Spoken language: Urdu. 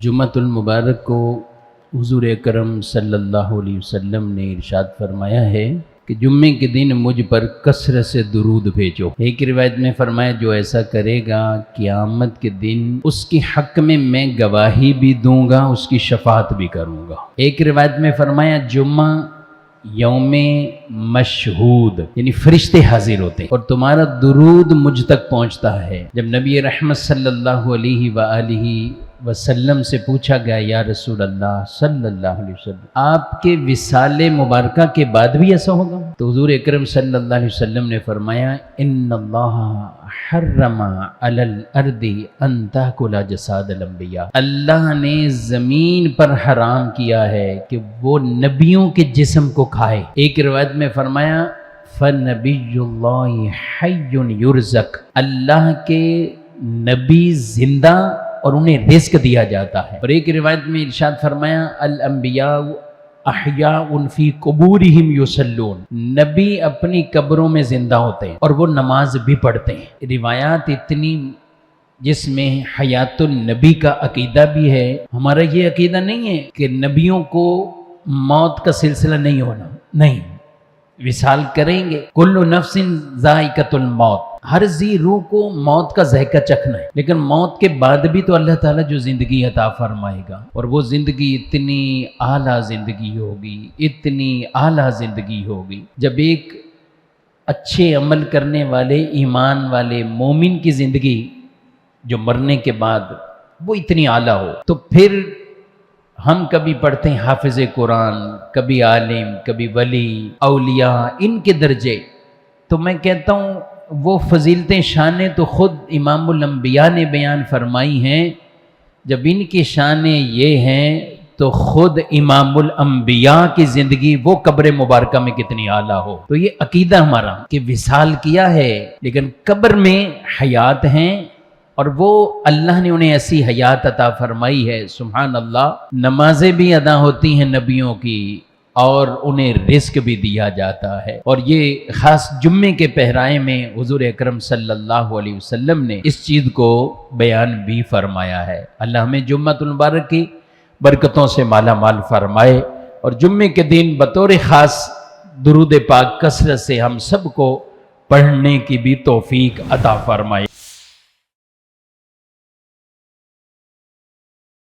جمعۃ المبارک کو حضور اکرم صلی اللہ علیہ وسلم نے ارشاد فرمایا ہے کہ جمعے کے دن مجھ پر کثرت سے درود بھیجو۔ ایک روایت میں فرمایا جو ایسا کرے گا قیامت کے دن اس کی حق میں گواہی بھی دوں گا، اس کی شفاعت بھی کروں گا۔ ایک روایت میں فرمایا جمعہ یوم مشہود، یعنی فرشتے حاضر ہوتے ہیں اور تمہارا درود مجھ تک پہنچتا ہے۔ جب نبی رحمت صلی اللہ علیہ وآلہ وسلم سے پوچھا گیا یا رسول اللہ صلی اللہ علیہ وسلم آپ کے وصال مبارکہ کے بعد بھی ایسا ہوگا؟ تو حضور اکرم صلی اللہ علیہ وسلم نے فرمایا ان اللہ حرم علی الارض ان تاکل جساد الانبیاء، اللہ نے زمین پر حرام کیا ہے کہ وہ نبیوں کے جسم کو کھائے۔ ایک روایت میں فرمایا فنبی اللہ حی یرزق، اللہ کے نبی زندہ اور انہیں رزق دیا جاتا ہے۔ اور ایک روایت میں ارشاد فرمایا الانبیاء احیاء فی قبورہم یصلون، نبی اپنی قبروں میں زندہ ہوتے ہیں اور وہ نماز بھی پڑھتے ہیں۔ روایات اتنی جس میں حیات النبی کا عقیدہ بھی ہے۔ ہمارا یہ عقیدہ نہیں ہے کہ نبیوں کو موت کا سلسلہ نہیں ہونا، نہیں، وصال کریں گے۔ کل نفس ذائقۃ الموت، ہر ذی روح کو موت کا ذائقہ چکھنا ہے، لیکن موت کے بعد بھی تو اللہ تعالیٰ جو زندگی عطا فرمائے گا، اور وہ زندگی اتنی اعلیٰ زندگی ہوگی، اتنی اعلیٰ زندگی ہوگی۔ جب ایک اچھے عمل کرنے والے ایمان والے مومن کی زندگی جو مرنے کے بعد وہ اتنی اعلیٰ ہو، تو پھر ہم کبھی پڑھتے ہیں حافظ قرآن، کبھی عالم، کبھی ولی، اولیاء، ان کے درجے، تو میں کہتا ہوں وہ فضیلتیں شانیں تو خود امام الانبیاء نے بیان فرمائی ہیں۔ جب ان کی شانیں یہ ہیں تو خود امام الانبیاء کی زندگی وہ قبر مبارکہ میں کتنی اعلیٰ ہو۔ تو یہ عقیدہ ہمارا کہ وصال کیا ہے لیکن قبر میں حیات ہیں، اور وہ اللہ نے انہیں ایسی حیات عطا فرمائی ہے، سبحان اللہ، نمازیں بھی ادا ہوتی ہیں نبیوں کی اور انہیں رزق بھی دیا جاتا ہے۔ اور یہ خاص جمعے کے پہرائے میں حضور اکرم صلی اللہ علیہ وسلم نے اس چیز کو بیان بھی فرمایا ہے۔ اللہ ہمیں جمعۃ المبارک کی برکتوں سے مالا مال فرمائے، اور جمعے کے دن بطور خاص درود پاک کثرت سے ہم سب کو پڑھنے کی بھی توفیق عطا فرمائے۔